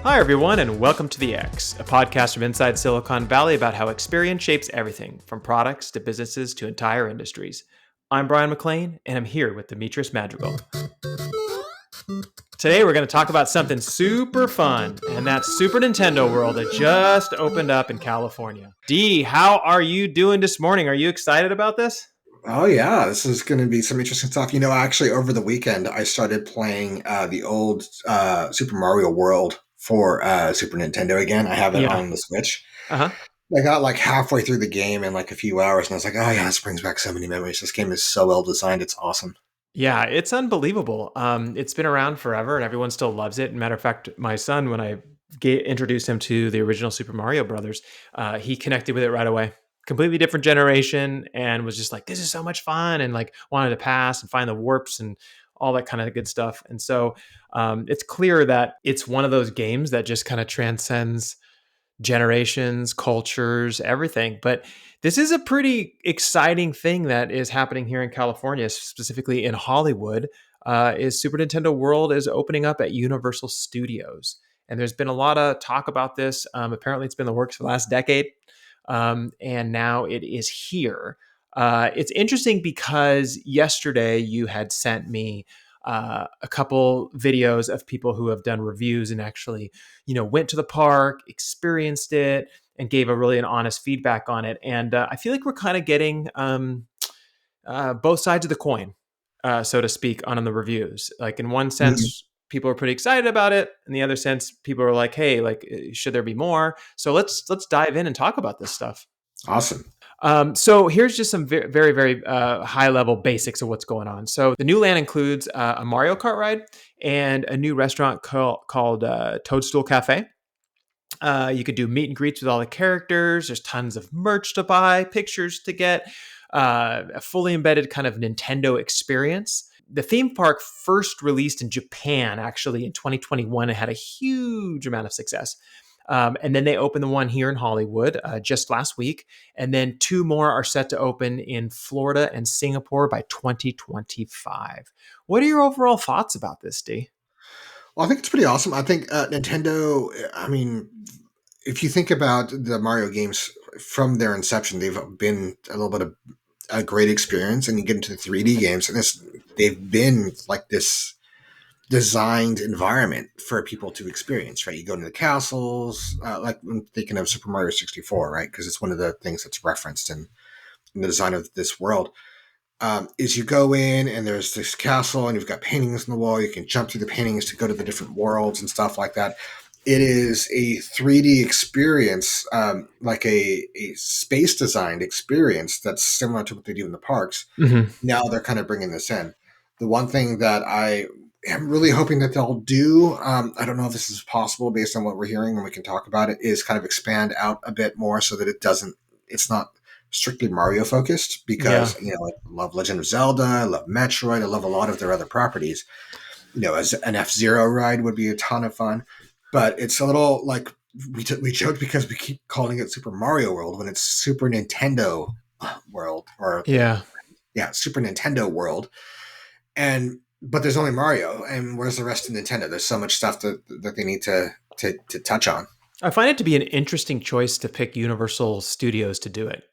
Hi, everyone, and welcome to The X, a podcast from inside Silicon Valley about how experience shapes everything, from products to businesses to entire industries. I'm Brian McLean, and I'm here with Demetrius Madrigal. Today, we're going to talk about something super fun, and that's Super Nintendo World that just opened up in California. Dee, how are you doing this morning? Are you excited about this? Oh yeah, this is going to be some interesting stuff. Actually, over the weekend, I started playing the old Super Mario World for Super Nintendo again. I have it Yeah. on the Switch. Uh-huh. I got like halfway through the game in like a few hours, and I was like, "Oh yeah, this brings back so many memories. This game is so well designed. It's awesome." Yeah, it's unbelievable. It's been around forever, and everyone still loves it. Matter of fact, my son, when I introduced him to the original Super Mario Brothers, he connected with it right away. Completely different generation, and was just like, "This is so much fun!" and like wanted to pass and find the warps and all that kind of good stuff. And so it's clear that it's one of those games that just kind of transcends generations, cultures, everything. But this is a pretty exciting thing that is happening here in California, specifically in Hollywood. Is Super Nintendo World is opening up at Universal Studios, and there's been a lot of talk about this. Apparently, it's been in the works for the last decade, and now it is here. It's interesting because yesterday you had sent me a couple videos of people who have done reviews and actually, went to the park, experienced it, and gave a really an honest feedback on it. And I feel like we're kind of getting both sides of the coin, so to speak, on the reviews. Like in one Mhm. sense, people are pretty excited about it. In the other sense, people are like, "Hey, like, should there be more?" So let's dive in and talk about this stuff. Awesome. So here's just some very, very, very high level basics of what's going on. So the new land includes a Mario Kart ride and a new restaurant called Toadstool Cafe. You could do meet and greets with all the characters. There's tons of merch to buy, pictures to get, a fully embedded kind of Nintendo experience. The theme park first released in Japan actually in 2021 and had a huge amount of success. And then they opened the one here in Hollywood just last week. And then two more are set to open in Florida and Singapore by 2025. What are your overall thoughts about this, D? Well, I think it's pretty awesome. I think Nintendo. I mean, if you think about the Mario games from their inception, they've been a little bit of a great experience, and you get into the 3D games, and they've been like this designed environment for people to experience, right? You go into the castles, like I'm thinking of Super Mario 64, right? Because it's one of the things that's referenced in the design of this world. Is you go in and there's this castle and you've got paintings on the wall. You can jump through the paintings to go to the different worlds and stuff like that. It is a 3D experience, like a space designed experience that's similar to what they do in the parks. Mm-hmm. Now they're kind of bringing this in. The one thing that I am really hoping that they'll do, I don't know if this is possible based on what we're hearing, and we can talk about it, is kind of expand out a bit more so that it's not strictly Mario focused Yeah. because, I love Legend of Zelda, I love Metroid, I love a lot of their other properties. As an F-Zero ride would be a ton of fun, but it's a little like we joke because we keep calling it Super Mario World when it's Super Nintendo World, or Yeah. yeah, Super Nintendo World. But there's only Mario, and where's the rest of Nintendo? There's so much stuff that they need to touch on. I find it to be an interesting choice to pick Universal Studios to do it.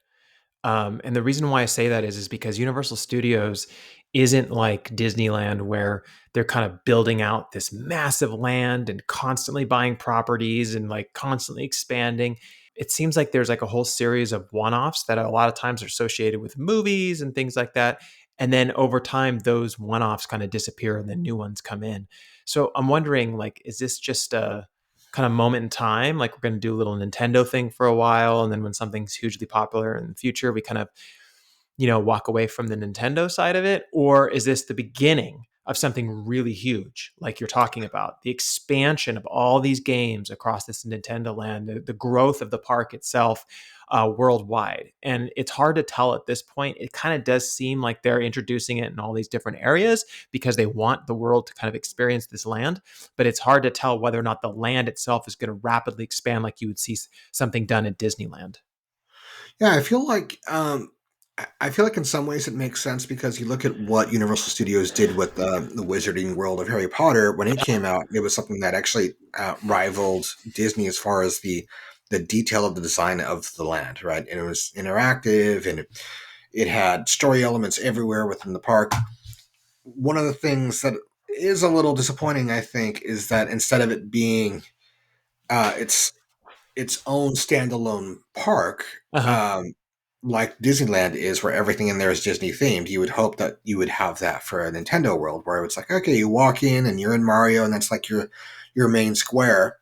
And the reason why I say that is because Universal Studios isn't like Disneyland, where they're kind of building out this massive land and constantly buying properties and like constantly expanding. It seems like there's like a whole series of one-offs that a lot of times are associated with movies and things like that. And then over time, those one-offs kind of disappear and then new ones come in. So I'm wondering, like, is this just a kind of moment in time? Like, we're going to do a little Nintendo thing for a while, and then when something's hugely popular in the future, we kind of, walk away from the Nintendo side of it? Or is this the beginning of something really huge, like you're talking about, the expansion of all these games across this Nintendo land, the growth of the park itself worldwide? And it's hard to tell at this point. It kind of does seem like they're introducing it in all these different areas because they want the world to kind of experience this land, but it's hard to tell whether or not the land itself is going to rapidly expand like you would see something done at Disneyland. Yeah, I feel like I feel like in some ways it makes sense because you look at what Universal Studios did with the Wizarding World of Harry Potter when it came out. It was something that actually rivaled Disney as far as the detail of the design of the land, right? And it was interactive, and it had story elements everywhere within the park. One of the things that is a little disappointing, I think, is that instead of it being its own standalone park, Uh-huh. um, like Disneyland is, where everything in there is Disney themed. You would hope that you would have that for a Nintendo world, where it's like, okay, you walk in and you're in Mario, and that's like your main square,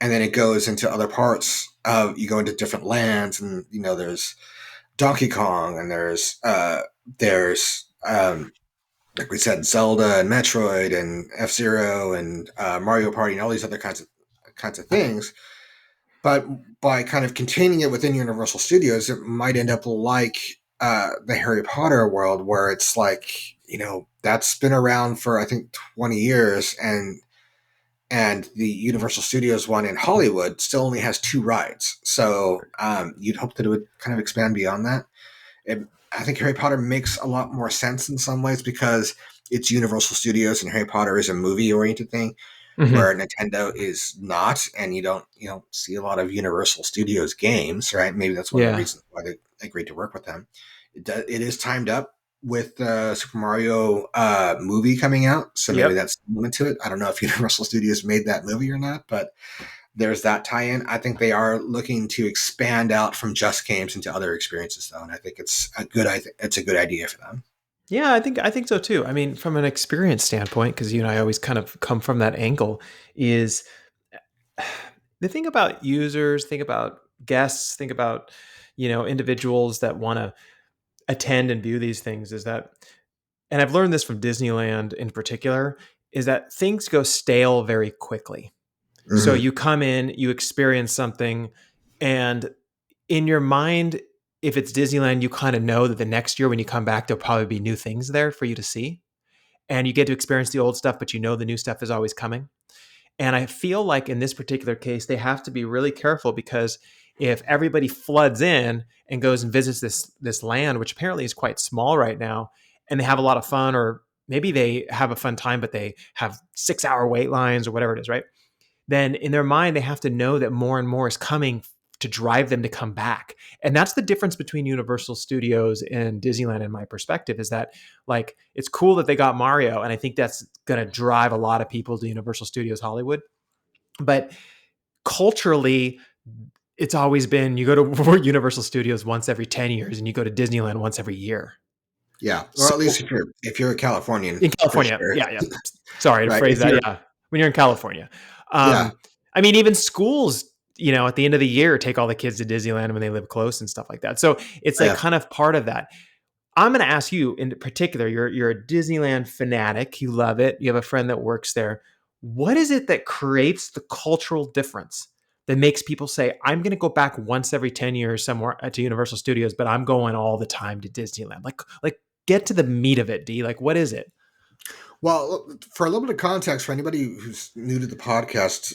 and then it goes into other parts. You go into different lands, and there's Donkey Kong, and there's like we said, Zelda and Metroid and F Zero and Mario Party and all these other kinds of things. But by kind of containing it within Universal Studios, it might end up like the Harry Potter world, where it's like, that's been around for I think 20 years, and the Universal Studios one in Hollywood still only has two rides. So you'd hope that it would kind of expand beyond that. I think Harry Potter makes a lot more sense in some ways because it's Universal Studios and Harry Potter is a movie oriented thing, Hmm. where Nintendo is not, and you don't see a lot of Universal Studios games, right? Maybe that's one of the Yeah. reasons why they agreed to work with them. It is timed up with the Super Mario movie coming out, so maybe Yep. that's into it. I don't know if Universal Studios made that movie or not, but there's that tie-in. I think they are looking to expand out from just games into other experiences, though, and I think it's a good idea for them. Yeah, I think so too. I mean, from an experience standpoint, because you and I always kind of come from that angle, is the thing about users, think about guests, think about individuals that want to attend and view these things is that, and I've learned this from Disneyland in particular, is that things go stale very quickly. So Hmm. you come in, you experience something, and in your mind, if it's Disneyland, you kind of know that the next year when you come back, there'll probably be new things there for you to see. And you get to experience the old stuff, but you know the new stuff is always coming. And I feel like in this particular case, they have to be really careful because if everybody floods in and goes and visits this land, which apparently is quite small right now, and they have a lot of fun, or maybe they have a fun time, but they have 6 hour wait lines or whatever it is, right? Then in their mind, they have to know that more and more is coming to drive them to come back. And that's the difference between Universal Studios and Disneyland, in my perspective, is that like it's cool that they got Mario, and I think that's gonna drive a lot of people to Universal Studios Hollywood. But culturally, it's always been you go to Universal Studios once every 10 years and you go to Disneyland once every year. Yeah, or at least So if you're a Californian, in for California, sure, yeah, yeah. Sorry to right? phrase If that. you're Yeah. When you're in California. Yeah, Um, I mean, even schools, at the end of the year, take all the kids to Disneyland when they live close and stuff like that. So it's like yeah. kind of part of that. I'm going to ask you in particular. You're a Disneyland fanatic. You love it. You have a friend that works there. What is it that creates the cultural difference that makes people say, "I'm going to go back once every 10 years somewhere to Universal Studios, but I'm going all the time to Disneyland"? Like, get to the meat of it, D. Like, what is it? Well, for a little bit of context for anybody who's new to the podcast,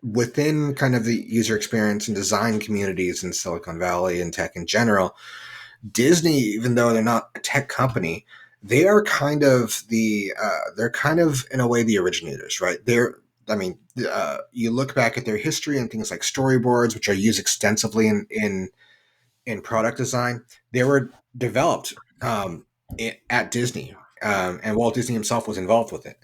within kind of the user experience and design communities in Silicon Valley and tech in general, Disney, even though they're not a tech company, they are kind of they're kind of in a way the originators, right? I mean, you look back at their history and things like storyboards, which are used extensively in product design. They were developed at Disney, and Walt Disney himself was involved with it.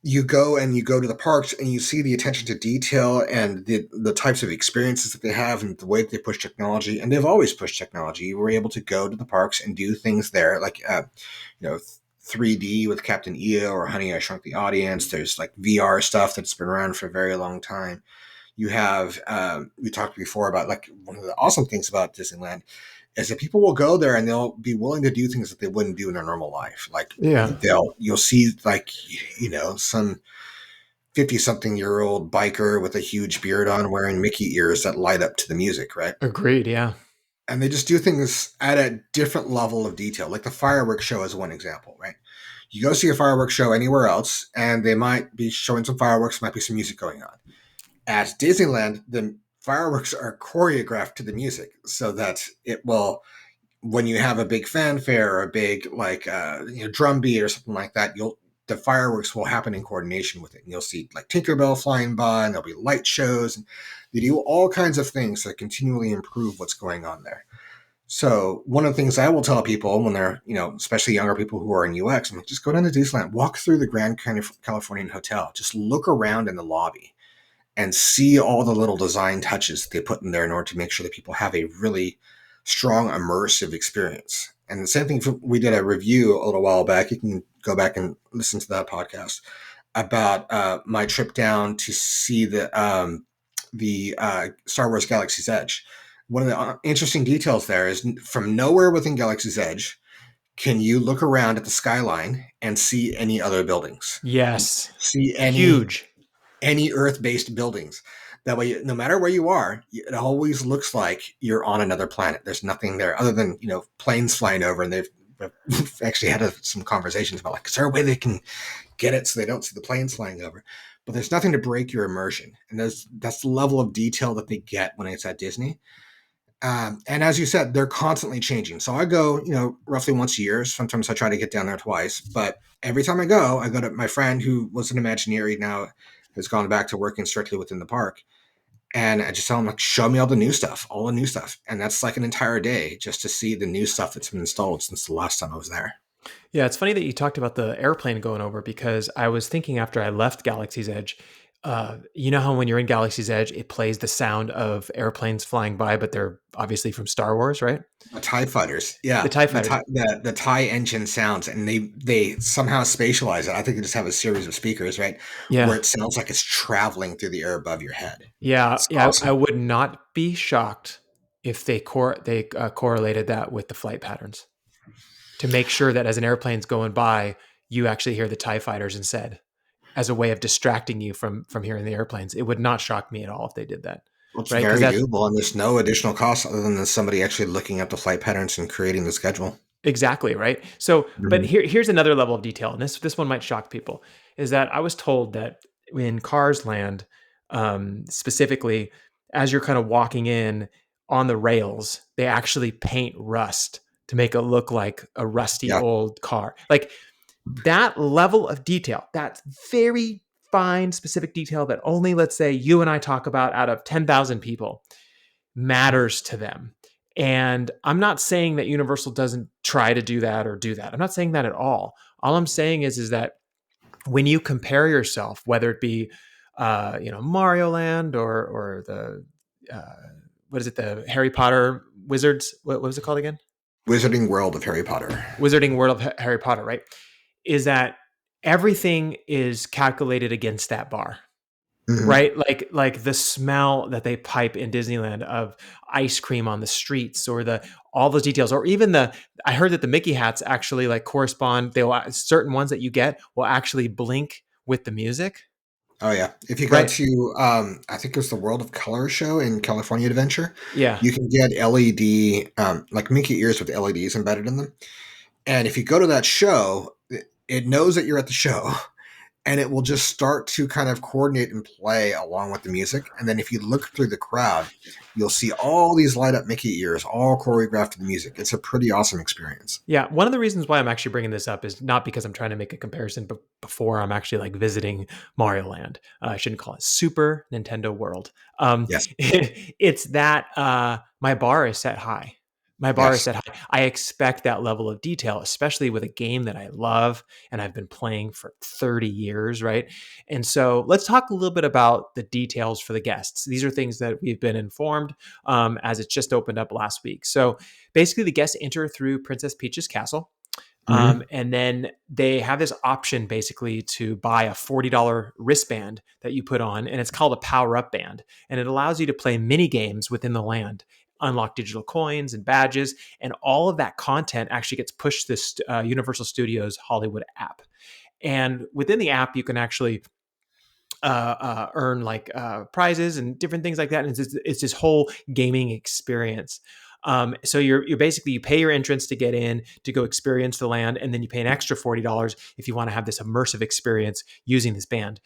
You go to the parks and you see the attention to detail and the types of experiences that they have and the way that they push technology, and they've always pushed technology. You were able to go to the parks and do things there, like you know 3D with Captain EO or Honey I Shrunk the Audience. There's like VR stuff that's been around for a very long time. You have we talked before about like one of the awesome things about Disneyland is that people will go there and they'll be willing to do things that they wouldn't do in their normal life. Like Yeah, you'll see like some 50 something year old biker with a huge beard on wearing Mickey ears that light up to the music, right? agreed. Yeah. And they just do things at a different level of detail. Like the fireworks show is one example, right? You go see a fireworks show anywhere else and they might be showing some fireworks, might be some music going on. At Disneyland, the fireworks are choreographed to the music so that it will when you have a big fanfare or a big drum beat or something like that, you'll the fireworks will happen in coordination with it. And you'll see like Tinkerbell flying by, and there'll be light shows, and they do all kinds of things that continually improve what's going on there. So one of the things I will tell people when they're, especially younger people who are in UX, I'm like, just go down to Disneyland, walk through the Grand Californian Hotel, just look around in the lobby and see all the little design touches that they put in there in order to make sure that people have a really strong immersive experience. And the same thing, we did a review a little while back. You can go back and listen to that podcast about my trip down to see the Star Wars Galaxy's Edge. One of the interesting details there is from nowhere within Galaxy's Edge can you look around at the skyline and see any other buildings, Yes. see Huge. any Earth-based buildings. That way, no matter where you are, it always looks like you're on another planet. There's nothing there other than planes flying over, and they've actually had some conversations about like, is there a way they can get it so they don't see the planes flying over? But there's nothing to break your immersion, and that's the level of detail that they get when it's at Disney. And as you said, they're constantly changing. So I go, roughly once a year. Sometimes I try to get down there twice, but every time I go to my friend who was an Imagineer, now has gone back to working strictly within the park. And I just tell him, like, show me all the new stuff. And that's like an entire day just to see the new stuff that's been installed since the last time I was there. Yeah, it's funny that you talked about the airplane going over, because I was thinking after I left Galaxy's Edge, you know how when you're in Galaxy's Edge, it plays the sound of airplanes flying by, but they're obviously from Star Wars, right? The TIE fighters. The Yeah. TIE The fighters. TIE, the TIE engine sounds, and they somehow spatialize it. I think they just have a series of speakers, right? Where Yeah. it sounds like it's traveling through the air above your head. Yeah. It's Yeah. I awesome. would not be shocked if they correlated that with the flight patterns to make sure that as an airplane's going by, you actually hear the TIE fighters instead, as a way of distracting you from hearing the airplanes. It would not shock me at all if they did that. Well, it's Right. Because very that's doable, and there's no additional cost other than somebody actually looking up the flight patterns and creating the schedule. exactly right. So, but Mhm. here's another level of detail, and this one might shock people, is that I was told that in Cars Land, specifically, as you're kind of walking in on the rails, they actually paint rust to make it look like a rusty Yeah. old car. Like that level of detail, that very fine, specific detail that only, let's say, you and I talk about out of 10,000 people, matters to them. And I'm not saying that Universal doesn't try to do that or do that. I'm not saying that at all. All I'm saying is that when you compare yourself, whether it be Mario Land or the uh, what is it, the Harry Potter Wizards? What was it called again? Wizarding World of Harry Potter. Wizarding World of Harry Potter, right? Is that everything is calculated against that bar, Hmm. right? Like the smell that they pipe in Disneyland of ice cream on the streets, or the all those details, or even I heard that the Mickey hats actually like correspond. They'll certain ones that you get will actually blink with the music, Oh yeah. If you go right? to, I think it was the World of Color show in California Adventure, Yeah. you can get LED, like Mickey ears with LEDs embedded in them. And if you go to that show, it knows that you're at the show, and it will just start to kind of coordinate and play along with the music. And then if you look through the crowd, you'll see all these light up Mickey ears, all choreographed to the music. It's a pretty awesome experience. Yeah, one of the reasons why I'm actually bringing this up is not because I'm trying to make a comparison, but before I'm actually like visiting Mario Land. I shouldn't call it Super Nintendo World. Yes. It's that my bar is set high. My bar is Yes. set high. I expect that level of detail, especially with a game that I love and I've been playing for 30 years, right? And so let's talk a little bit about the details for the guests. These are things that we've been informed as it's just opened up last week. So basically, the guests enter through Princess Peach's castle. Hmm. And then they have this option basically to buy a $40 wristband that you put on, and it's called a power up band. And it allows you to play mini games within the land, unlock digital coins and badges, and all of that content actually gets pushed to this Universal Studios Hollywood app. And within the app, you can actually earn like prizes and different things like that. And it's this whole gaming experience. So you're basically, you pay your entrance to get in to go experience the land, and then you pay an extra $40 if you want to have this immersive experience using this band.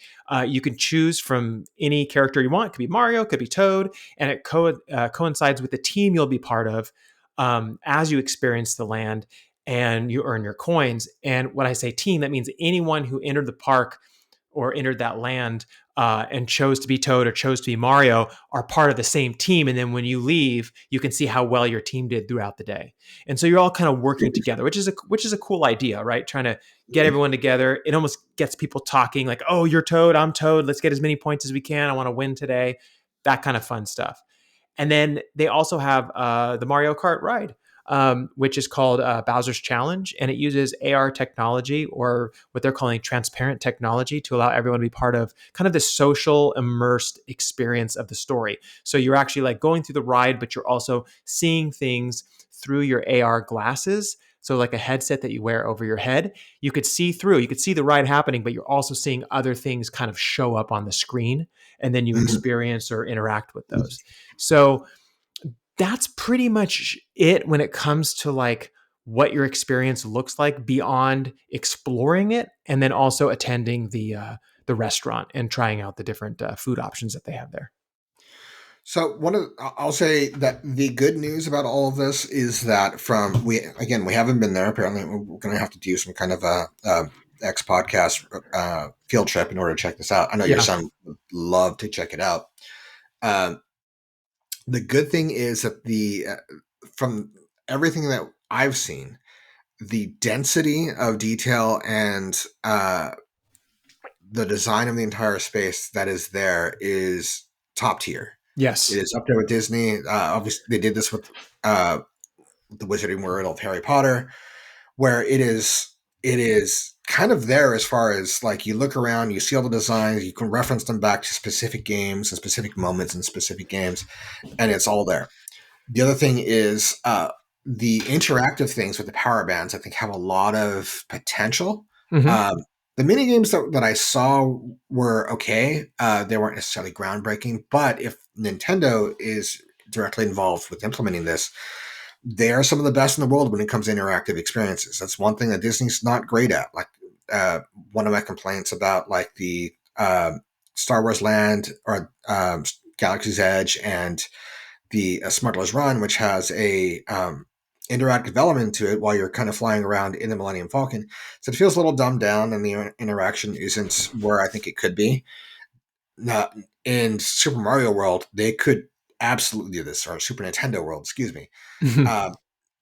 You can choose from any character you want. It could be Mario, it could be Toad, and it coincides with the team you'll be part of. as you experience the land, and you earn your coins. And when I say team, that means anyone who entered the park or entered that land and chose to be Toad or chose to be Mario are part of the same team. And then when you leave, you can see how well your team did throughout the day. And so you're all kind of working together, which is a cool idea, right? Trying to get everyone together. It almost gets people talking like, "Oh, you're Toad, I'm Toad. Let's get as many points as we can. I want to win today." That kind of fun stuff. And then they also have the Mario Kart ride, which is called Bowser's Challenge, and it uses AR technology, or what they're calling transparent technology, to allow everyone to be part of kind of the social immersed experience of the story. So you're actually like going through the ride, but you're also seeing things through your AR glasses. So like a headset that you wear over your head, you could see through, you could see the ride happening, but you're also seeing other things kind of show up on the screen, and then you Mhm. experience or interact with those. So that's pretty much it when it comes to like what your experience looks like beyond exploring it, and then also attending the restaurant and trying out the different food options that they have there. So I'll say that the good news about all of this is that we haven't been there. Apparently, we're going to have to do some kind of a X podcast field trip in order to check this out. I know your Yeah. son would love to check it out. Um, the good thing is that the from everything that I've seen, the density of detail and the design of the entire space that is there is top tier. It Yes. is up there with Disney. Obviously, they did this with the Wizarding World of Harry Potter, where it is kind of there as far as like you look around, you see all the designs, you can reference them back to specific games and specific moments in specific games, and it's all there. The other thing is the interactive things with the power bands. I think have a lot of potential. Hmm. Um, the mini games that I saw were okay. They weren't necessarily groundbreaking, but if Nintendo is directly involved with implementing this, they are some of the best in the world when it comes to interactive experiences. That's one thing that Disney's not great at. Like uh, one of my complaints about like the Star Wars Land or Galaxy's Edge and the Smuggler's Run, which has a interactive element to it while you're kind of flying around in the Millennium Falcon. So it feels a little dumbed down, and the interaction isn't where I think it could be. Now, in Super Mario World, they could absolutely do this, or Super Nintendo World, excuse me. Um,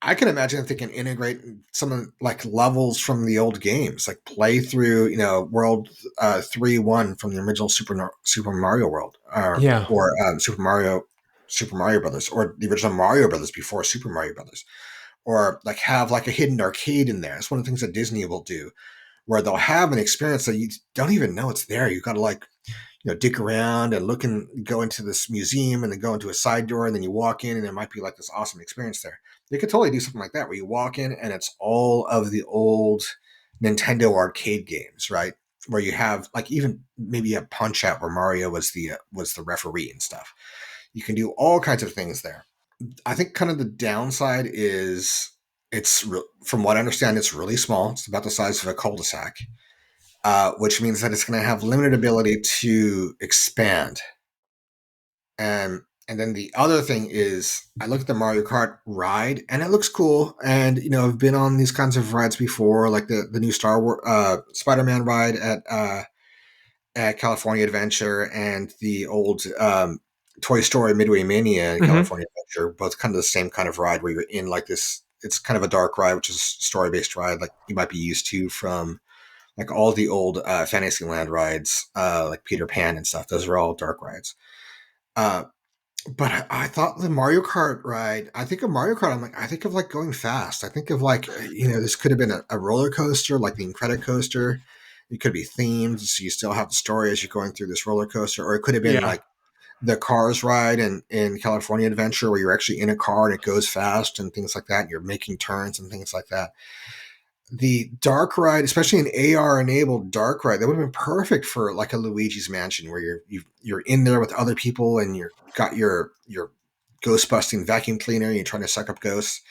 I can imagine if they can integrate some of like levels from the old games, like play through, World 3-1 from the original Super Mario World, Yeah. or Super Mario Brothers, or the original Mario Brothers before Super Mario Brothers, or like have like a hidden arcade in there. It's one of the things that Disney will do, where they'll have an experience that you don't even know it's there. You got to like dig around and look and go into this museum and then go into a side door and then you walk in and there might be like this awesome experience there. They could totally do something like that where you walk in and it's all of the old Nintendo arcade games, right? Where you have like even maybe a Punch Out where Mario was the referee and stuff. You can do all kinds of things there. I think kind of the downside is from what I understand, it's really small. It's about the size of a cul-de-sac, which means that it's going to have limited ability to expand. And then the other thing is, I look at the Mario Kart ride, and it looks cool. And I've been on these kinds of rides before, like the new Spider-Man ride at California Adventure, and the old Toy Story Midway Mania in Hmm. California Adventure. Both kind of the same kind of ride where you're in like this. It's kind of a dark ride, which is a story-based ride, like you might be used to from like all the old Fantasyland rides, like Peter Pan and stuff. Those are all dark rides. Uh, but I thought the Mario Kart ride. I think of Mario Kart. I'm like, I think of like going fast. I think of like this could have been a roller coaster, like the Incredicoaster. It could be themed, so you still have the story as you're going through this roller coaster, or it could have been Yeah. like the Cars ride in California Adventure, where you're actually in a car and it goes fast and things like that. And you're making turns and things like that. The dark ride, especially an AR enabled dark ride, that would have been perfect for like a Luigi's Mansion, where you're in there with other people and you're got your ghost busting vacuum cleaner and you're trying to suck up ghosts.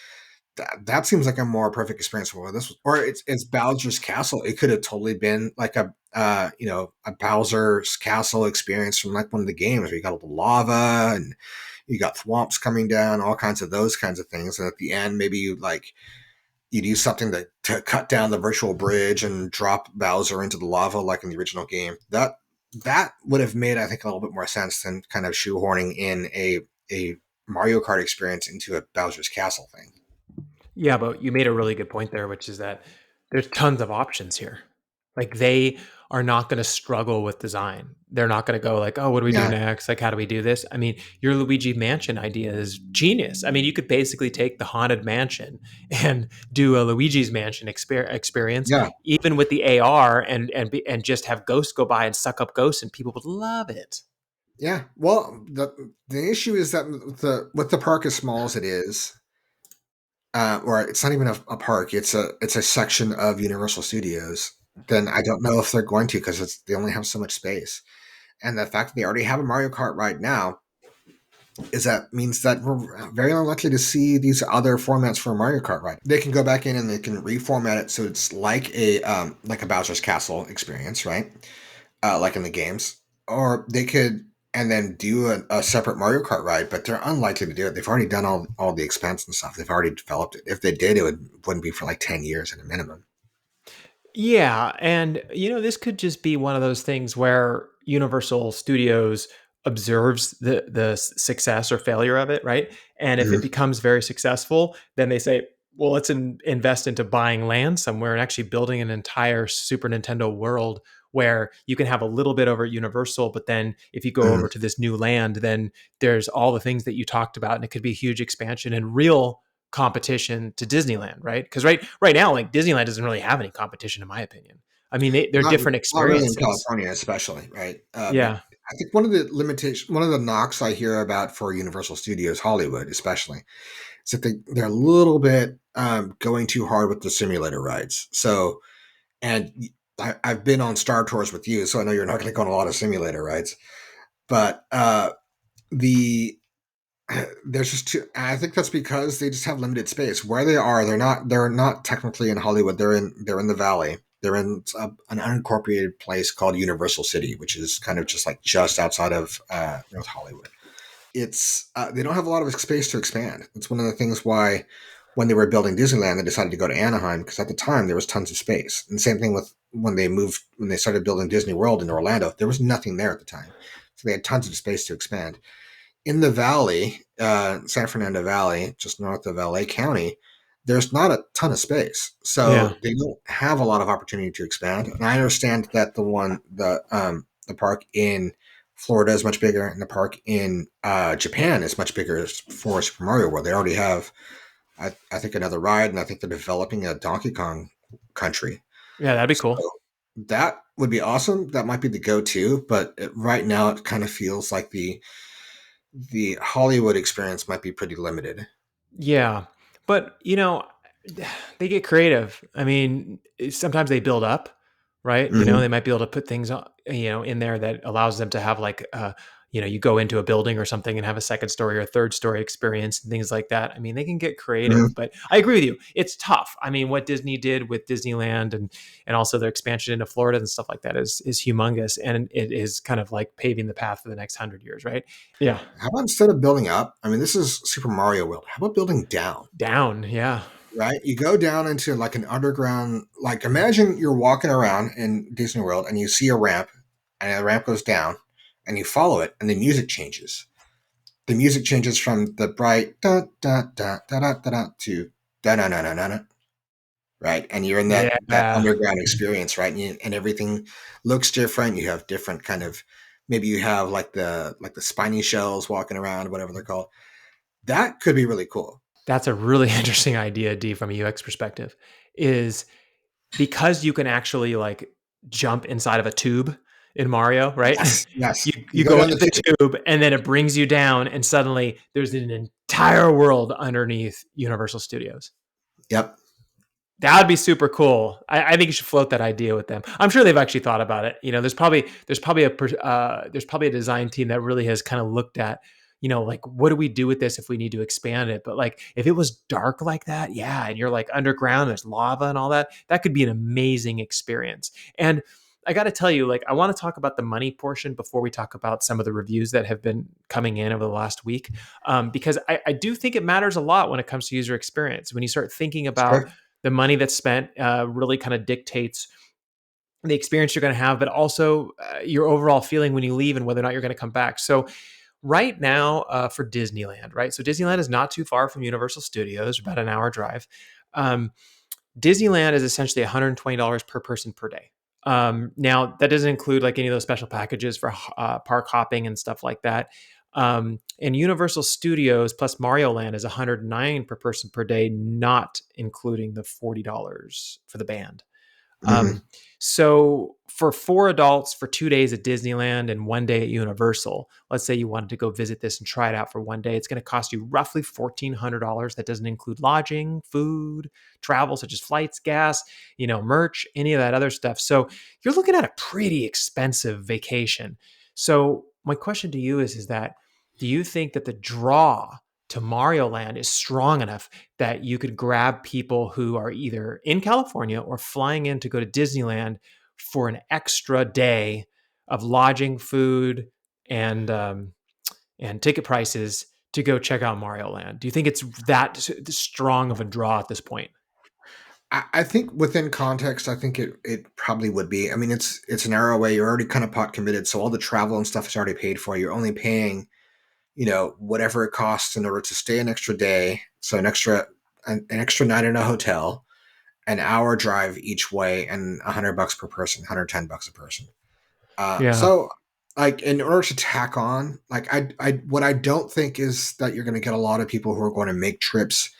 That seems like a more perfect experience for this. Or it's Bowser's Castle. It could have totally been like a Bowser's Castle experience from like one of the games where you got all the lava and You got thwomps coming down, all kinds of those kinds of things. And at the end, maybe you do something to cut down the virtual bridge and drop Bowser into the lava like in the original game. That would have made, I think, a little bit more sense than kind of shoehorning in a Mario Kart experience into a Bowser's Castle thing. Yeah, but you made a really good point there, which is that there's tons of options here. Like they are not going to struggle with design. They're not going to go like, "Oh, what do we do Yeah, next? Like, how do we do this?" I mean, your Luigi Mansion idea is genius. I mean, you could basically take the haunted mansion and do a Luigi's Mansion experience, yeah, even with the AR, and just have ghosts go by and suck up ghosts, and people would love it. yeah. Well, the issue is that with the park as small as it is, or it's not even a park. It's a section of Universal Studios. Then I don't know if they're going to because they only have so much space. And the fact that they already have a Mario Kart right now is that means that we're very unlikely to see these other formats for Mario Kart right. They can go back in and they can reformat it so it's like a Bowser's Castle experience, right? Like in the games, or they could and then do a separate Mario Kart ride, but they're unlikely to do it. They've already done all the expense and stuff. They've already developed it. If they did, wouldn't be for like 10 years at a minimum. Yeah, and this could just be one of those things where Universal Studios observes the success or failure of it, right? And if it Mhm. becomes very successful, then they say, "Well, let's invest into buying land somewhere and actually building an entire Super Nintendo world where you can have a little bit over at Universal, but then if you go Mhm. over to this new land, then there's all the things that you talked about, and it could be a huge expansion and real competition to Disneyland, right? Because right now, like Disneyland doesn't really have any competition, in my opinion. I mean, they're Not different not really in experiences. California, especially, right? Yeah, I think one of the knocks I hear about for Universal Studios Hollywood, especially, is that they're a little bit going too hard with the simulator rides. So, and I've been on Star Tours with you, so I know you're not going to go on a lot of simulator rides. But the there's just too, I think that's because they just have limited space. Where they are, they're not technically in Hollywood. They're in the Valley. They're in an unincorporated place called Universal City, which is kind of just like just outside of North Hollywood. It's they don't have a lot of space to expand. It's one of the things why when they were building Disneyland, they decided to go to Anaheim because at the time there was tons of space. And same thing with when they started building Disney World in Orlando, there was nothing there at the time, so they had tons of space to expand. In the valley, San Fernando Valley, just north of LA County, there's not a ton of space, yeah, so they don't have a lot of opportunity to expand. And I understand that the park in Florida is much bigger, and the park in Japan is much bigger for Super Mario World. They already have, I think, another ride, and I think they're developing a Donkey Kong country. yeah. That'd be So cool. that would be awesome. That might be the go-to, but right now it kind of feels like the Hollywood experience might be pretty limited. Yeah, but they get creative. I mean, sometimes they build up, right? Mhm. They might be able to put things, in there that allows them to have like, you go into a building or something and have a second story or third story experience and things like that. I mean, they can get creative, Mhm. but I agree with you. It's tough. I mean, what Disney did with Disneyland and also their expansion into Florida and stuff like that is humongous, and it is kind of like paving the path for the next 100 years, right? Yeah, How about instead of building up? I mean, this is Super Mario World. How about building down? down. Yeah, Right? You go down into like an underground. Like, imagine you're walking around in Disney World and you see a ramp, and the ramp goes down, and you follow it, and the music changes. The music changes from the bright da da da da da da da to da da da da da, right? And you're in that yeah. underground experience, right? And everything looks different. You have different kind of maybe you have like the spiny shells walking around, whatever they're called. That could be really cool. That's a really interesting idea, D, from a UX perspective, is because you can actually like jump inside of a tube in Mario, right? Yes, yes. You You go go down into the the tube. tube and then it brings you down, and suddenly there's an entire world underneath Universal Studios. Yep. That would be super cool. I think you should float that idea with them. I'm sure they've actually thought about it. There's probably a design team that really has kind of looked at, like what do we do with this if we need to expand it? But like if it was dark like that, yeah, and you're like underground, there's lava and all that, that could be an amazing experience. And I got to tell you, like, I want to talk about the money portion before we talk about some of the reviews that have been coming in over the last week, because I do think it matters a lot when it comes to user experience. When you start thinking about Sure. the money that's spent, really kind of dictates the experience you're going to have, but also your overall feeling when you leave and whether or not you're going to come back. So right now, for Disneyland, right? So Disneyland is not too far from Universal Studios, about an hour drive. Um, Disneyland is essentially $120 per person per day. Now that doesn't include like any of those special packages for park hopping and stuff like that. And Universal Studios plus Mario Land is 109 per person per day, not including the $40 for the band. Hmm. Um, so for four adults for 2 days at Disneyland and 1 day at Universal, let's say you wanted to go visit this and try it out for 1 day, it's going to cost you roughly $1,400. That doesn't include lodging, food, travel such as flights, gas, merch, any of that other stuff. So you're looking at a pretty expensive vacation. So my question to you is that do you think that the draw to Mario Land is strong enough that you could grab people who are either in California or flying in to go to Disneyland for an extra day of lodging, food, and and ticket prices to go check out Mario Land? Do you think it's that strong of a draw at this point? I think within context, I think it probably would be. I mean, it's an hour away. You're already kind of pot committed, so all the travel and stuff is already paid for. You're only paying, whatever it costs in order to stay an extra day. So an extra night in a hotel, an hour drive each way, and $100 per person, $110 a person. Yeah, So like in order to tack on, like I what I don't think is that you're going to get a lot of people who are going to make trips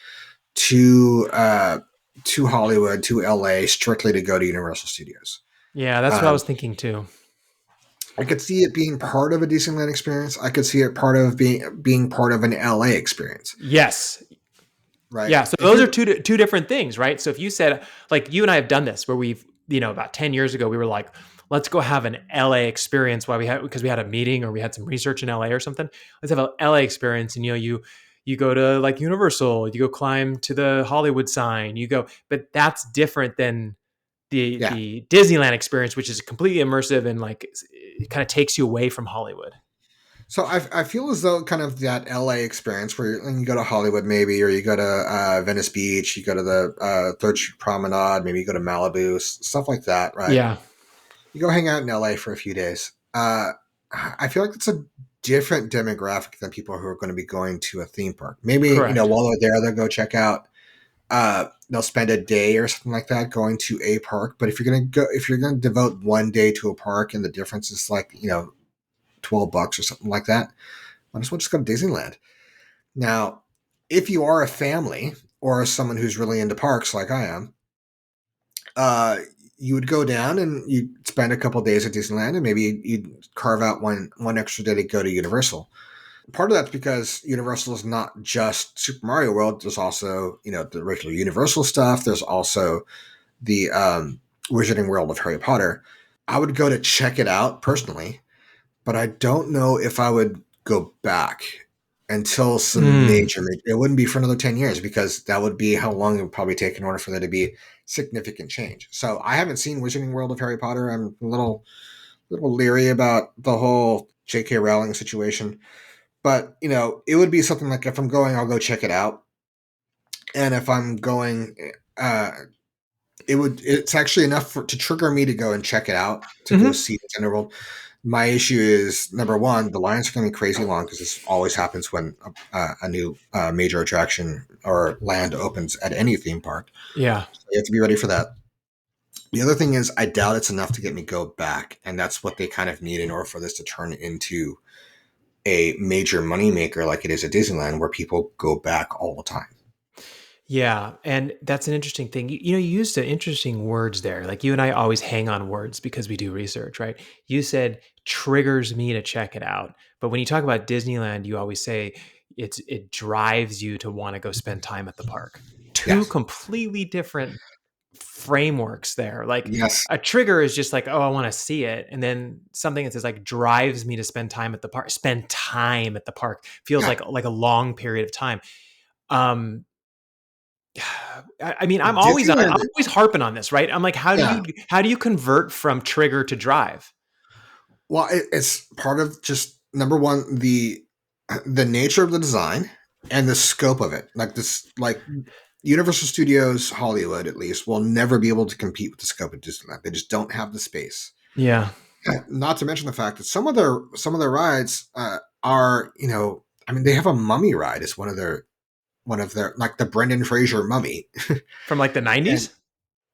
to uh to Hollywood, to LA strictly to go to Universal Studios. yeah, that's what I Um, was thinking too. I could see it being part of a Disneyland experience. I could see it part of being part of an LA experience, Yes, right? yeah, so If those are you're two different things, right? So if you said, like, you and I have done this where we've, about 10 years ago we were like, let's go have an LA experience while we had because we had a meeting or we had some research in LA or something. Let's have an LA experience, and you go to like Universal, you go climb to the Hollywood sign, you go, but that's different than yeah. the Disneyland experience, which is completely immersive and like it kind of takes you away from Hollywood. So I feel as though kind of that LA experience where you go to Hollywood maybe, or you go to Venice Beach, you go to the Third Street Promenade, maybe you go to Malibu, stuff like that, right? Yeah, You go hang out in LA for a few days. I feel like it's a different demographic than people who are going to be going to a theme park. Maybe, correct. while they're there, they'll go check out, they'll spend a day or something like that going to a park. But if you're going to devote 1 day to a park and the difference is like, $12 or something like that, might as well just go to Disneyland. Now, if you are a family or someone who's really into parks like I am, uh, you would go down and you'd spend a couple days at Disneyland, and maybe you'd carve out one extra day to go to Universal. Part of that's because Universal is not just Super Mario World. There's also the regular Universal stuff. There's also the Wizarding World of Harry Potter. I would go to check it out personally, but I don't know if I would go back until some Mm. major. It wouldn't be for another 10 years because that would be how long it would probably take in order for there to be significant change. So I haven't seen Wizarding World of Harry Potter. I'm a little leery about the whole J.K. Rowling situation, but it would be something like if I'm going, I'll go check it out, and if I'm going, uh, it's actually enough to trigger me to go and check it out, to go Hmm. see the general world. My issue is number one, the lines are going to be crazy long because this always happens when a new major attraction or land opens at any theme park. Yeah. So you have to be ready for that. The other thing is, I doubt it's enough to get me go back, and that's what they kind of need in order for this to turn into a major moneymaker like it is at Disneyland, where people go back all the time. Yeah, and that's an interesting thing. You used some interesting words there. Like you and I always hang on words because we do research, right? You said triggers me to check it out. But when you talk about Disneyland, you always say it drives you to want to go spend time at the park. Two Yes. completely different frameworks there. Like Yes. a trigger is just like, oh, I want to see it. And then something that says like drives me to spend time at the park. Spend time at the park feels Yeah. like a long period of time. Um I mean, I'm Disneyland, always harping on this, right? I'm like, yeah. how do you convert from trigger to drive? Well, it's part of just number one the nature of the design and the scope of it. Like this, like Universal Studios Hollywood, at least, will never be able to compete with the scope of Disneyland. They just don't have the space. Yeah. Not to mention the fact that some of their rides are, I mean, they have a mummy ride as one of their like the Brendan Fraser mummy, From like the and 90s?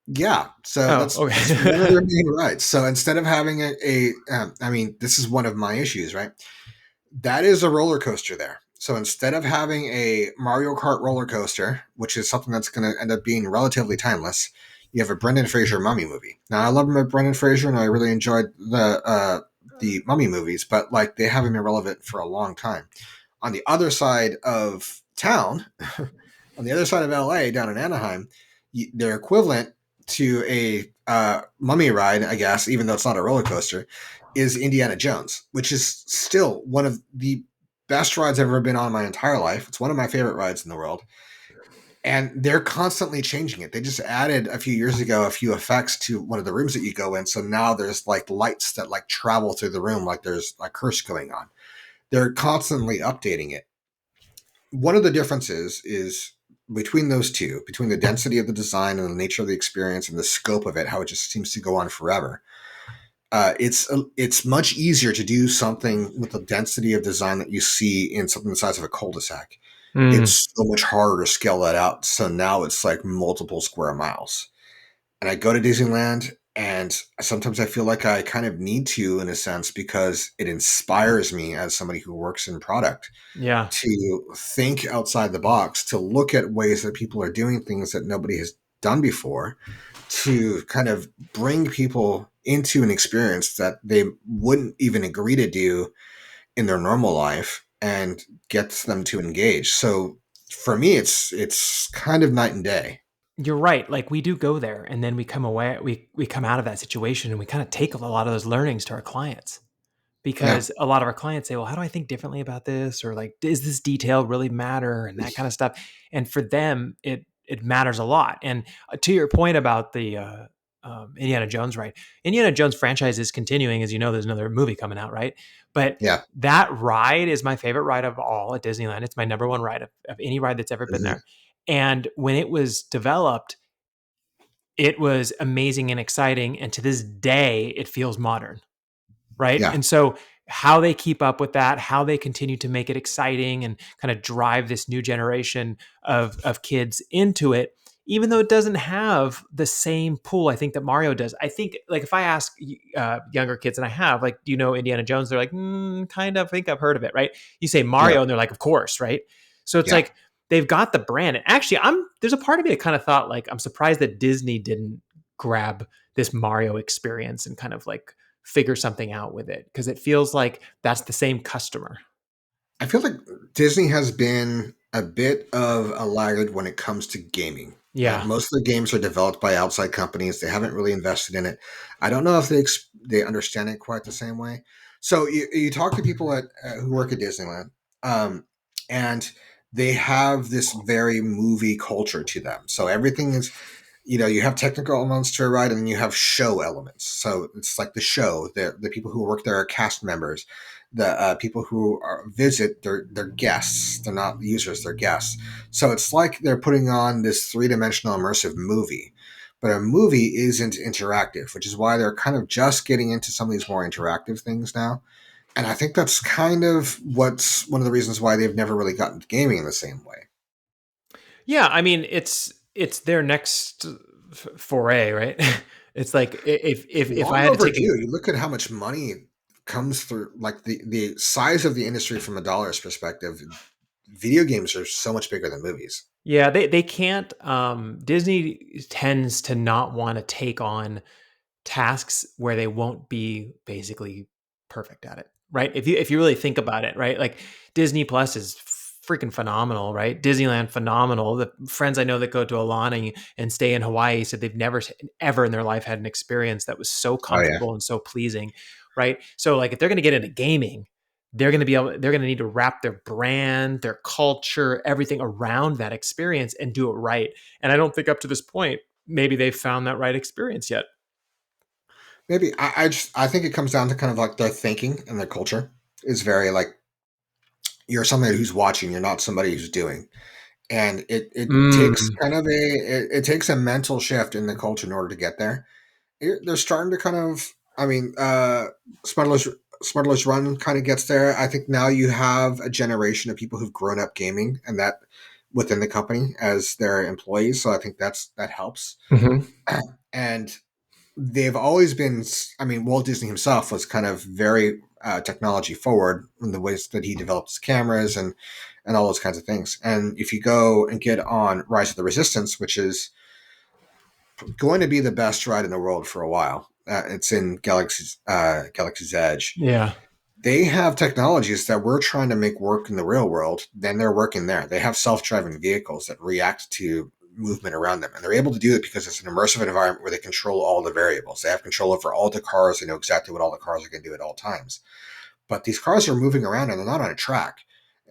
yeah, so Oh, that's one of okay. their main rides. So instead of having I mean, this is one of my issues, right? That is a roller coaster there. So instead of having a Mario Kart roller coaster, which is something that's going to end up being relatively timeless, you have a Brendan Fraser Mummy movie. Now I love Brendan Fraser, and I really enjoyed the Mummy movies, but like they haven't been relevant for a long time. On the other side of town, on the other side of LA, down in Anaheim, their equivalent to a mummy ride, I guess, even though it's not a roller coaster, is Indiana Jones, which is still one of the best rides I've ever been on in my entire life. It's one of my favorite rides in the world. And they're constantly changing it. They just added a few years ago a few effects to one of the rooms that you go in. So now there's like lights that like travel through the room like there's a curse going on. They're constantly updating it. One of the differences is between those two, between the density of the design and the nature of the experience and the scope of it, how it just seems to go on forever. It's much easier to do something with the density of design that you see in something the size of a cul-de-sac. Mm, It's so much harder to scale that out. So now it's like multiple square miles. And I go to Disneyland, and sometimes I feel like I kind of need to, in a sense, because it inspires me as somebody who works in product yeah. to think outside the box, to look at ways that people are doing things that nobody has done before, to kind of bring people into an experience that they wouldn't even agree to do in their normal life and gets them to engage. So for me, it's kind of night and day. You're right. Like we do go there and then we come away, we come out of that situation and we kind of take a lot of those learnings to our clients. Yeah, Because a lot of our clients say, "Well, how do I think differently about this?" Or like, "Does this detail really matter?" And that kind of stuff. And for them, it matters a lot. And to your point about the Indiana Jones, right? Indiana Jones franchise is continuing, as you know. There's another movie coming out, right? But yeah, that ride is my favorite ride of all at Disneyland. It's my number one ride of any ride that's ever been mhm, there. And when it was developed, it was amazing and exciting. And to this day, it feels modern, right? yeah. And so how they keep up with that, how they continue to make it exciting and kind of drive this new generation of kids into it, even though it doesn't have the same pull, I think that Mario does. I think like if I ask younger kids, and I have like, do you know Indiana Jones? They're like, kind of. I think I've heard of it, right? You say Yeah, Mario, and they're like, of course, right? So it's yeah. like they've got the brand. And actually, there's a part of me that kind of thought like I'm surprised that Disney didn't grab this Mario experience and kind of like figure something out with it because it feels like that's the same customer. I feel like Disney has been a bit of a laggard when it comes to gaming. Yeah. Most of the games are developed by outside companies. They haven't really invested in it. I don't know if they understand it quite the same way. So you talk to people who work at Disneyland, um, and they have this very movie culture to them. So everything is, you have technical elements to a ride, and then you have show elements. So it's like the show. The people who work there are cast members. The people who visit, they're guests. They're not users. They're guests. So it's like they're putting on this three-dimensional immersive movie. But a movie isn't interactive, which is why they're kind of just getting into some of these more interactive things now. And I think that's kind of what's one of the reasons why they've never really gotten to gaming in the same way. Yeah, I mean it's their next foray, right? It's like if I Long had to take overdue. a You look at how much money comes through, like the size of the industry from a dollar's perspective. Video games are so much bigger than movies. yeah, they can't Disney tends to not want to take on tasks where they won't be basically perfect at it, right? If you really think about it, right? Like Disney Plus is freaking phenomenal, right? Disneyland phenomenal. The friends I know that go to Alani and stay in Hawaii said they've never ever in their life had an experience that was so Oh yeah, comfortable and so pleasing, right? So like if they're going to get into gaming, they're going to need to wrap their brand, their culture, everything around that experience and do it right. And I don't think up to this point, maybe they've found that right experience yet. Maybe I think it comes down to kind of like their thinking and their culture is very like you're somebody who's watching, you're not somebody who's doing. And it takes Mm. kind of it takes a mental shift in the culture in order to get there. They're starting to kind of, I mean, Smuggler's Run kind of gets there. I think now you have a generation of people who've grown up gaming and that within the company as their employees. So I think that helps. Hmm. And they've always been, I mean, Walt Disney himself was kind of very technology forward in the ways that he developed his cameras and all those kinds of things. And if you go and get on Rise of the Resistance, which is going to be the best ride in the world for a while, it's in Galaxy's Edge. Yeah. They have technologies that we're trying to make work in the real world. Then they're working there. They have self-driving vehicles that react to movement around them, and they're able to do it because it's an immersive environment where they control all the variables. They have control over all the cars. They know exactly what all the cars are going to do at all times. But these cars are moving around and they're not on a track.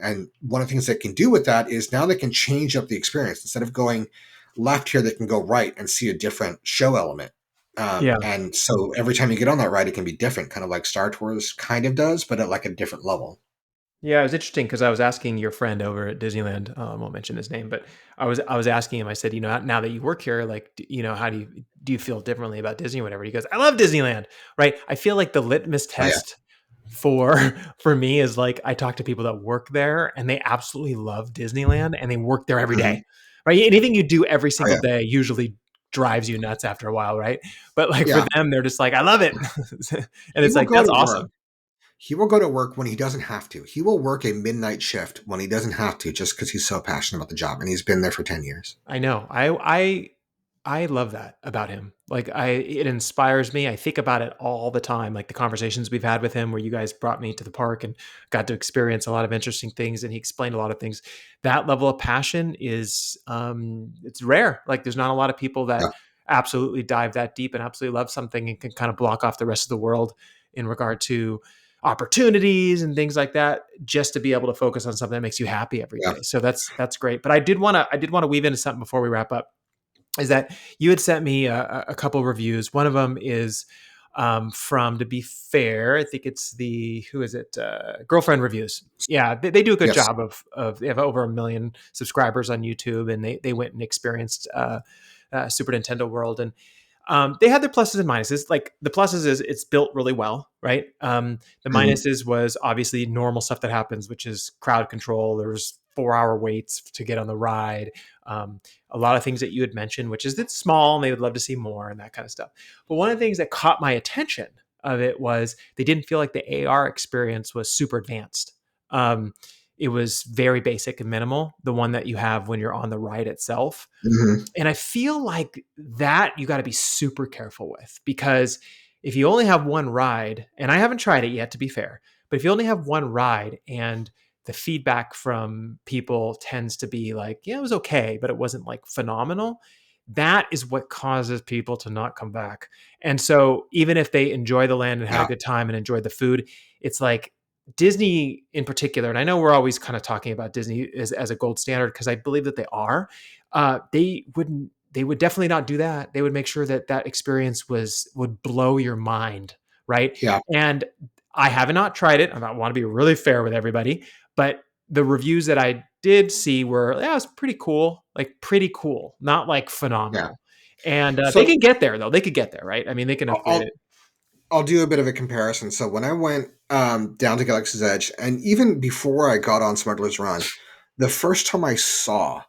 And one of the things they can do with that is now they can change up the experience. Instead of going left here, they can go right and see a different show element. Yeah. And so every time you get on that ride, it can be different, kind of like Star Tours kind of does, but at like a different level. Yeah, it was interesting because I was asking your friend over at Disneyland. I won't mention his name, but I was asking him. I said, now that you work here, like, how do you feel differently about Disney or whatever? He goes, I love Disneyland, right? I feel like the litmus Oh yeah. test for for me is like I talk to people that work there and they absolutely love Disneyland and they work there every Hmm. day, right? Anything you do every Oh single yeah. day usually drives you nuts after a while, right? But like for Yeah. them, they're just like, I love it, and He it's will like go that's to work. awesome. He will go to work when he doesn't have to. He will work a midnight shift when he doesn't have to, just because he's so passionate about the job, and he's been there for 10 years. I know. I love that about him. Like it inspires me. I think about it all the time. Like the conversations we've had with him where you guys brought me to the park and got to experience a lot of interesting things and he explained a lot of things. That level of passion is it's rare. Like there's not a lot of people that Yeah. absolutely dive that deep and absolutely love something and can kind of block off the rest of the world in regard to opportunities and things like that just to be able to focus on something that makes you happy every Yeah. day. So that's great. But I did want to weave into something before we wrap up. Is that you had sent me a couple reviews. One of them is from, to be fair, I think it's the who is it? Girlfriend Reviews. Yeah, they do a good Yes. job of they have over 1 million subscribers on YouTube, and they went and experienced Super Nintendo World, and they had their pluses and minuses. Like the pluses is it's built really well, right? The Mhm. minuses was obviously normal stuff that happens, which is crowd control. There's 4 hour waits to get on the ride. A lot of things that you had mentioned, which is it's small and they would love to see more and that kind of stuff. But one of the things that caught my attention of it was they didn't feel like the AR experience was super advanced. Um, it was very basic and minimal, the one that you have when you're on the ride itself. Mhm. And I feel like that you got to be super careful with because if you only have one ride, and I haven't tried it yet to be fair, but if you only have one ride and the feedback from people tends to be like, yeah, it was okay, but it wasn't like phenomenal. That is what causes people to not come back. And so even if they enjoy the land and had a Yeah. good time and enjoyed the food, it's like Disney in particular, and I know we're always kind of talking about Disney as a gold standard because I believe that they are, they would definitely not do that. They would make sure that that experience would blow your mind, right? Yeah. And I have not tried it. I want to be really fair with everybody, but the reviews that I did see were, yeah, it's pretty cool, like pretty cool, not like Yeah. phenomenal. And they So can get there though. They could get there, right? I mean, they can I'll upgrade I'll it. I'll do a bit of a comparison. So when I went down to Galaxy's Edge, and even before I got on Smuggler's Run, the first time I saw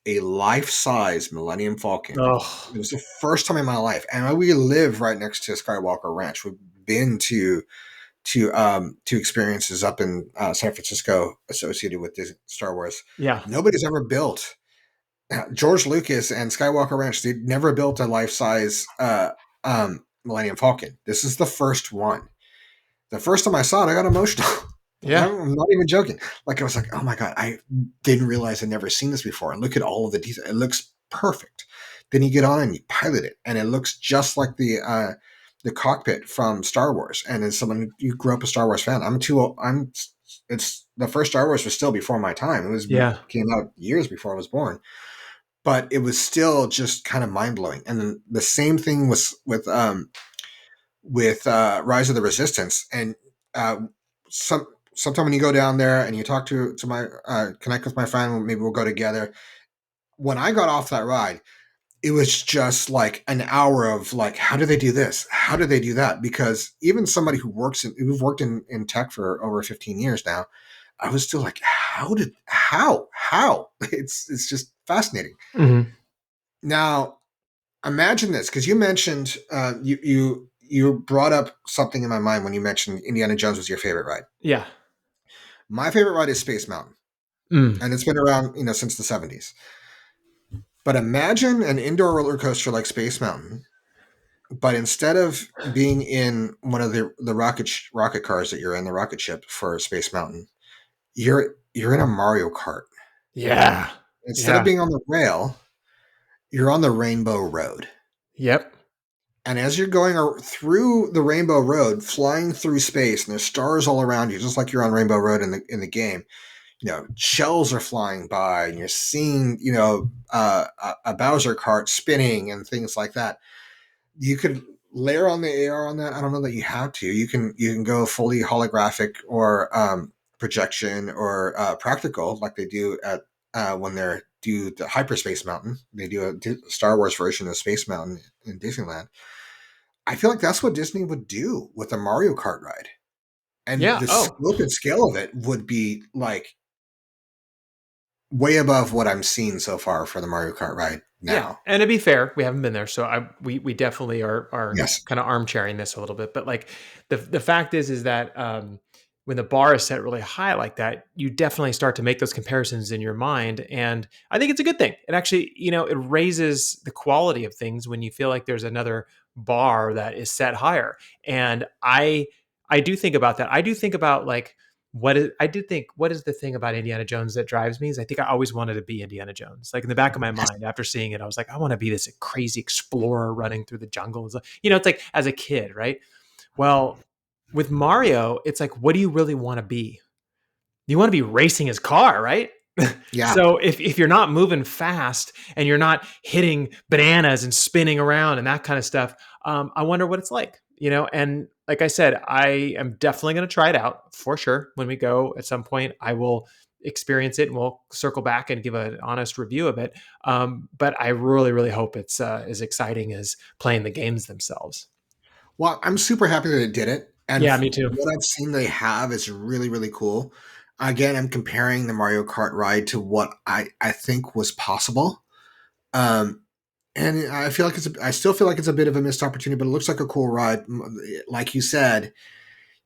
a life-size Millennium Falcon, Oh, it was the first time in my life, and we live right next to Skywalker Ranch. We've been to experiences up in San Francisco associated with Disney, Star Wars. yeah, Nobody's ever built George Lucas and Skywalker Ranch. They never built a life size Millennium Falcon. This is the first one. The first time I saw it, I got emotional. yeah, I'm not even joking. Like I was like, oh my god, I didn't realize I'd never seen this before. And look at all of the details. It looks perfect. Then you get on and you pilot it, and it looks just like the cockpit from Star Wars. And as someone who grew up a Star Wars fan, I'm too old. It's the first Star Wars was still before my time. It was Yeah. came out years before I was born, but it was still just kind of mind blowing. And then the same thing was with Rise of the Resistance. And uh, sometime when you go down there and you talk to my connect with my friend, maybe we'll go together. When I got off that ride, it was just like an hour of like, how do they do this? How do they do that? Because even somebody who've worked in tech for over 15 years now, I was still like, how? It's just fascinating. Hmm. Now, imagine this, because you mentioned you brought up something in my mind when you mentioned Indiana Jones was your favorite ride. Yeah. My favorite ride is Space Mountain, Mm. and it's been around since the 70s. But imagine an indoor roller coaster like Space Mountain, but instead of being in one of the rocket cars that you're in, the rocket ship for Space Mountain, you're in a Mario Kart. Yeah. Instead of Yeah. being on the rail, you're on the Rainbow Road. Yep. And as you're going through the Rainbow Road, flying through space, and there's stars all around you, just like you're on Rainbow Road in the game. Shells are flying by, and you're seeing a Bowser cart spinning and things like that. You could layer on the AR on that. I don't know that you have to. You can go fully holographic or projection or practical, like they do at when they do the Hyperspace Mountain. They do a Star Wars version of Space Mountain in Disneyland. I feel like that's what Disney would do with a Mario Kart ride, and Yeah. the Oh, scope and scale of it would be like way above what I'm seeing so far for the Mario Kart ride yeah. now. And to be fair, we haven't been there, so we definitely are Yes. kind of armchairing this a little bit. But like the fact is that when the bar is set really high like that, you definitely start to make those comparisons in your mind, and I think it's a good thing. It actually, it raises the quality of things when you feel like there's another bar that is set higher. And I do think about that. I do think about like I did think, what is the thing about Indiana Jones that drives me? Is I think I always wanted to be Indiana Jones. Like in the back of my mind, after seeing it, I was like, I want to be this crazy explorer running through the jungle. It's like as a kid, right? Well, with Mario, it's like, what do you really want to be? You want to be racing his car, right? Yeah. So if you're not moving fast and you're not hitting bananas and spinning around and that kind of stuff, I wonder what it's like. And like I said, I am definitely going to try it out for sure. When we go at some point, I will experience it and we'll circle back and give an honest review of it. But I really, really hope it's as exciting as playing the games themselves. Well, I'm super happy that it did it. And Yeah, me too. what I've seen they have is really, really cool. Again, I'm comparing the Mario Kart ride to what I think was possible. Um, and I feel like I still feel like it's a bit of a missed opportunity, but it looks like a cool ride. Like you said,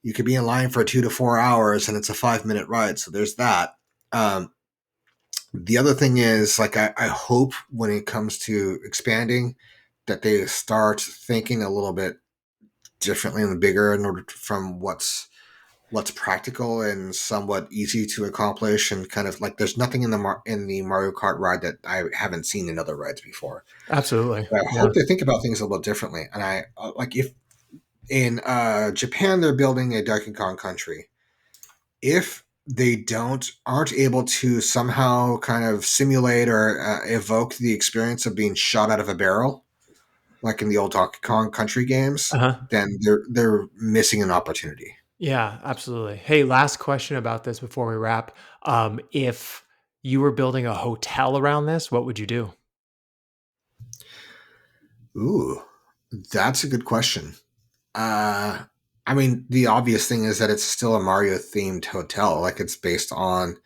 you could be in line for 2 to 4 hours and it's a 5 minute ride. So there's that. Um, the other thing is like, I hope when it comes to expanding that they start thinking a little bit differently and bigger in order from what's practical and somewhat easy to accomplish, and kind of like there's nothing in the Mario Kart ride that I haven't seen in other rides before. Absolutely. But I Yeah. hope they think about things a little differently. And I like if in Japan they're building a Donkey Kong Country. If they aren't able to somehow kind of simulate or evoke the experience of being shot out of a barrel, like in the old Donkey Kong Country games, Uh-huh. then they're missing an opportunity. Yeah, absolutely. Hey, last question about this before we wrap. If you were building a hotel around this, what would you do? Ooh, that's a good question. Uh, I mean, the obvious thing is that it's still a Mario themed hotel. Like it's based on,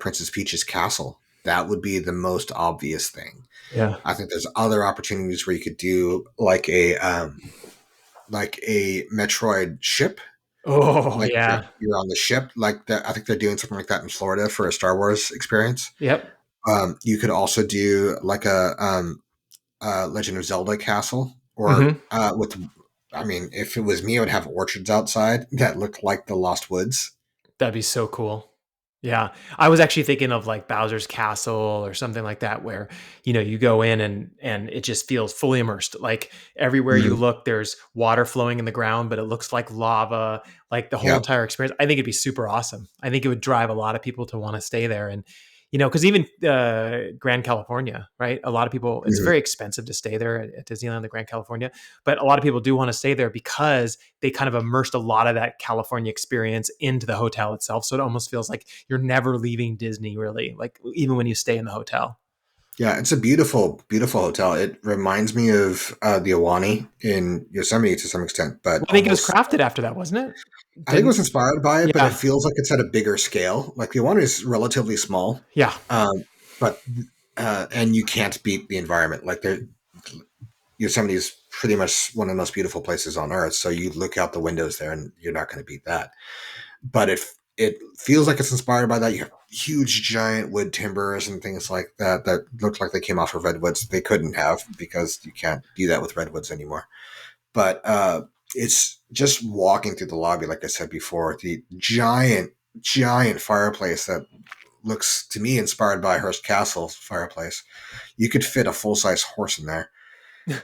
Princess Peach's castle. That would be the most obvious thing. Yeah. I think there's other opportunities where you could do like a Metroid ship. Oh, Like yeah. you're on the ship. Like that, I think they're doing something like that in Florida for a Star Wars experience. Yep. You could also do like a Legend of Zelda castle, or Hmm. with. I mean, if it was me, I would have orchards outside that looked like the Lost Woods. That'd be so cool. Yeah. I was actually thinking of like Bowser's Castle or something like that where, you go in and it just feels fully immersed. Like everywhere you Mhm. look, there's water flowing in the ground, but it looks like lava, like the whole Yep. entire experience. I think it'd be super awesome. I think it would drive a lot of people to want to stay there. And, because even Grand California, right? A lot of people, it's Mhm. very expensive to stay there at Disneyland, the Grand California, but a lot of people do want to stay there because they kind of immersed a lot of that California experience into the hotel itself. So it almost feels like you're never leaving Disney, really, like even when you stay in the hotel. Yeah, it's a beautiful, beautiful hotel. It reminds me of the Awani in Yosemite to some extent, but Well, I think it was almost. crafted after that, wasn't it? I think it was Didn't inspired by it, but it Yeah, feels like it's at a bigger scale. Like the Awani is relatively small, yeah. um, but and you can't beat the environment. Like Yosemite is pretty much one of the most beautiful places on earth. So you look out the windows there, and you're not going to beat that. But it feels like it's inspired by that. You have huge, giant wood timbers and things like that that look like they came off of redwoods. They couldn't have because you can't do that with redwoods anymore. But it's just walking through the lobby, like I said before, the giant, giant fireplace that looks to me inspired by Hearst Castle's fireplace. You could fit a full size horse in there.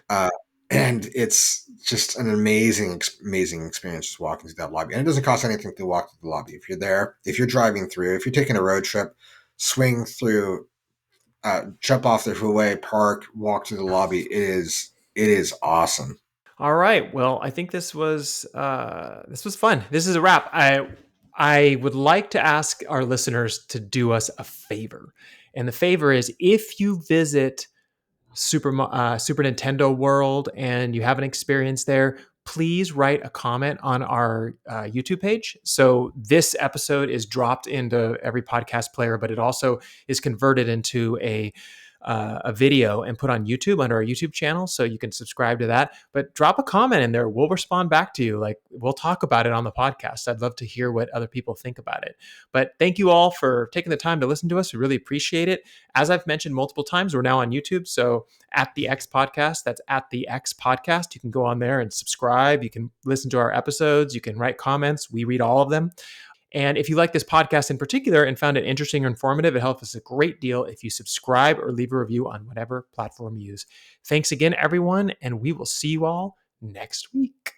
Uh, and it's just an amazing, amazing experience just walking through that lobby. And it doesn't cost anything to walk through the lobby. If you're there, if you're driving through, if you're taking a road trip, swing through, jump off the freeway, park, walk through the lobby. It is awesome. All right. Well, I think this was fun. This is a wrap. I would like to ask our listeners to do us a favor, and the favor is if you visit Super Nintendo World and you have an experience there, please write a comment on our YouTube page. So this episode is dropped into every podcast player, but it also is converted into a video and put on YouTube under our YouTube channel. So you can subscribe to that. But drop a comment in there. We'll respond back to you. Like we'll talk about it on the podcast. I'd love to hear what other people think about it. But thank you all for taking the time to listen to us. We really appreciate it. As I've mentioned multiple times, we're now on YouTube. So at the X Podcast, that's at the X Podcast. You can go on there and subscribe. You can listen to our episodes. You can write comments. We read all of them. And if you like this podcast in particular and found it interesting or informative, it helps us a great deal if you subscribe or leave a review on whatever platform you use. Thanks again, everyone, and we will see you all next week.